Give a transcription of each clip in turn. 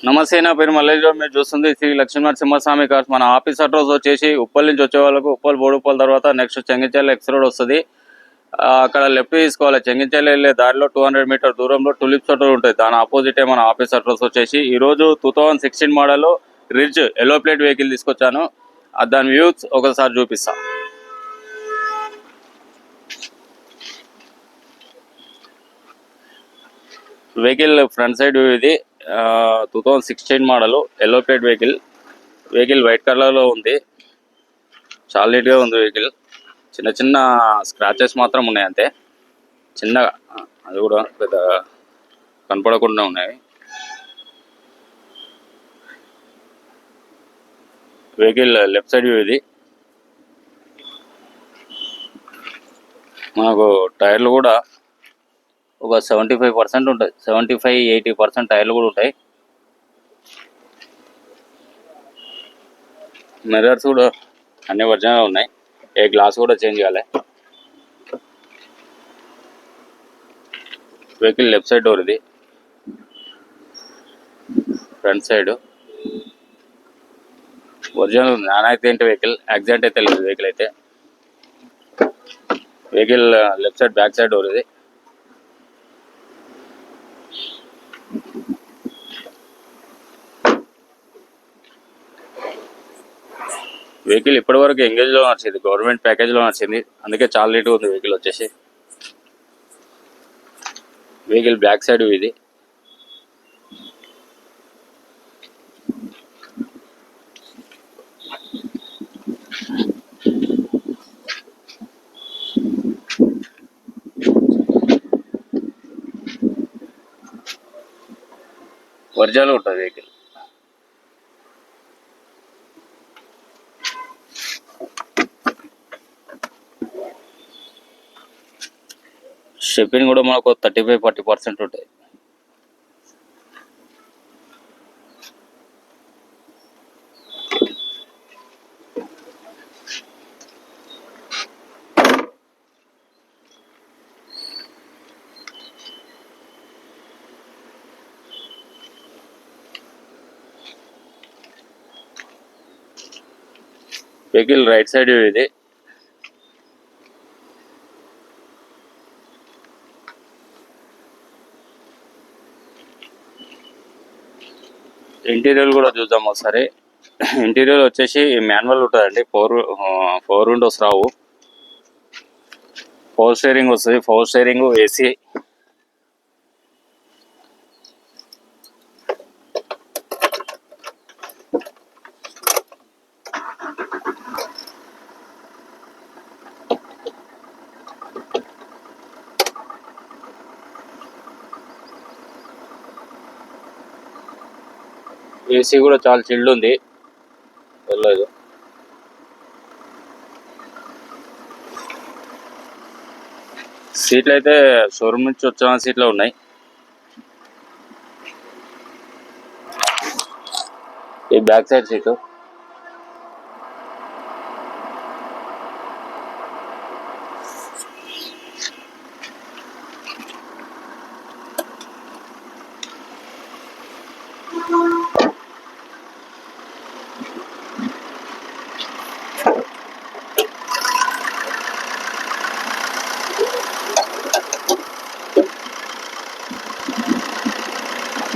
నమస్తే, నా పేరు మల్లేష్. మీరు చూస్తుంది శ్రీ లక్ష్మీ నరసింహస్వామి కార్స్. మన ఆఫీస్ అడ్రస్ వచ్చేసి ఉప్పల్ నుంచి వచ్చే వాళ్ళకు ఉప్పల్ బోడుప్పల్ తర్వాత నెక్స్ట్ చెంగిచెర్ల ఎక్స్ రోడ్ వస్తుంది. అక్కడ లెఫ్ట్ తీసుకోవాలి. చెంగిచెర్ల వెళ్ళే దారిలో 200 మీటర్ దూరంలో టులిప్స్ హోటల్ ఉంటుంది. దాని ఆపోజిటే మన ఆఫీస్ అడ్రస్ వచ్చేసి. ఈరోజు 2016 model ridge yellow plate vehicle తీసుకొచ్చాను. దాని వ్యూస్ ఒకసారి చూపిస్తా. వెహికల్ ఫ్రంట్ సైడ్ ఇది 2016 model yellow plate vehicle white కలర్లో ఉంది. చాలా నీట్గా ఉంది వెహికల్. చిన్న చిన్న స్క్రాచెస్ మాత్రం ఉన్నాయి అంతే, చిన్నగా. అది కూడా పెద్ద కనపడకుండా ఉన్నాయి. వెహికల్ లెఫ్ట్ సైడ్ ఇది. మనకు టైర్లు కూడా ఒక 75% ఉంటాయి. 75-80% టైర్లు కూడా ఉంటాయి. మిర్రర్స్ కూడా అన్ని ఒరిజినల్ ఉన్నాయి. ఏ గ్లాస్ కూడా చేంజ్ చేయాలి. వెహికల్ లెఫ్ట్ సైడ్ డోర్ ఇది. ఫ్రంట్ సైడ్ ఒరిజినల్ ఉంది. నానైతే ఏంటి వెహికల్ యాక్సిడెంట్ అయితే లేదు. Vehicle left side back side door ఇది. వెహికల్ ఇప్పటివరకు ఎంగేజ్లో నడిచింది, గవర్నమెంట్ ప్యాకేజ్లో నడిచింది. అందుకే చాలా నీట్గా ఉంది వెహికల్ వచ్చేసి. వెహికల్ బ్యాక్ సైడ్ ఇది. ఒరిజినల్ ఉంటుంది వెహికల్. షిప్పింగ్ కూడా మనకు 35-40% ఉంటాయి. వెహికల్ రైట్ సైడ్ ఇది. ఇంటీరియర్ కూడా చూద్దాం ఒకసారి. ఇంటీరియర్ వచ్చేసి మాన్యువల్ ఉంటుందండి. ఫోర్ విండోస్ రావు. పవర్ స్టీరింగ్ వస్తుంది. Power steering, AC. ఏసీ కూడా చాలా చిల్డ్ ఉంది, వెళ్ళలేదు. సీట్లు అయితే షోరూమ్ నుంచి వచ్చిన సీట్లు ఉన్నాయి. ఈ బ్యాక్ సైడ్ సీటు.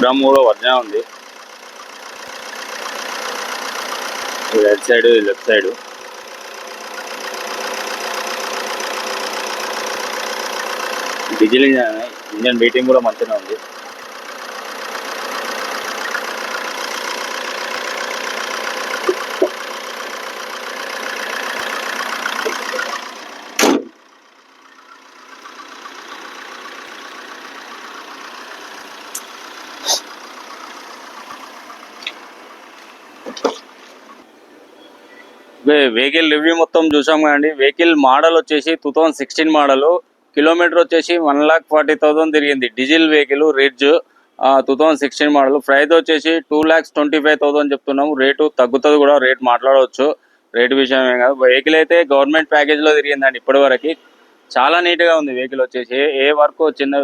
డ్రమ్ కూడా ఒరిజినల్ ఉంది. Right side, left side. Diesel engine beating కూడా మంచిగా ఉంది. వెహికల్ రివ్యూ మొత్తం చూసాం కదండి. వెహికల్ మోడల్ వచ్చేసి 2016 మోడల్. కిలోమీటర్ వచ్చేసి 1,40,000 తిరిగింది. Diesel vehicle ridge 2016 model. Price వచ్చేసి 2,25,000 చెప్తున్నాము. రేటు తగ్గుతుంది కూడా, రేట్ మాట్లాడవచ్చు. రేటు విషయమే కాదు. వెహికల్ అయితే గవర్నమెంట్ ప్యాకేజ్లో తిరిగిందండి ఇప్పటి వరకు. చాలా నీట్గా ఉంది వెహికల్ వచ్చేసి. ఏ వర్క్ చిన్న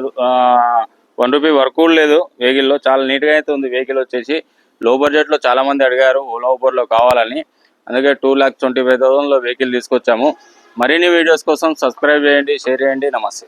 1 రూపీ వర్క్ కూడా లేదు వెహికల్లో. చాలా నీట్గా అయితే ఉంది వెహికల్ వచ్చేసి. లో బడ్జెట్లో చాలామంది అడిగారు ఓలా ఊబర్లో కావాలని, అందుకే 2,25,000లో వెహికల్ తీసుకొచ్చాము. మరిన్ని వీడియోస్ కోసం సబ్స్క్రైబ్ చేయండి, షేర్ చేయండి. నమస్తే.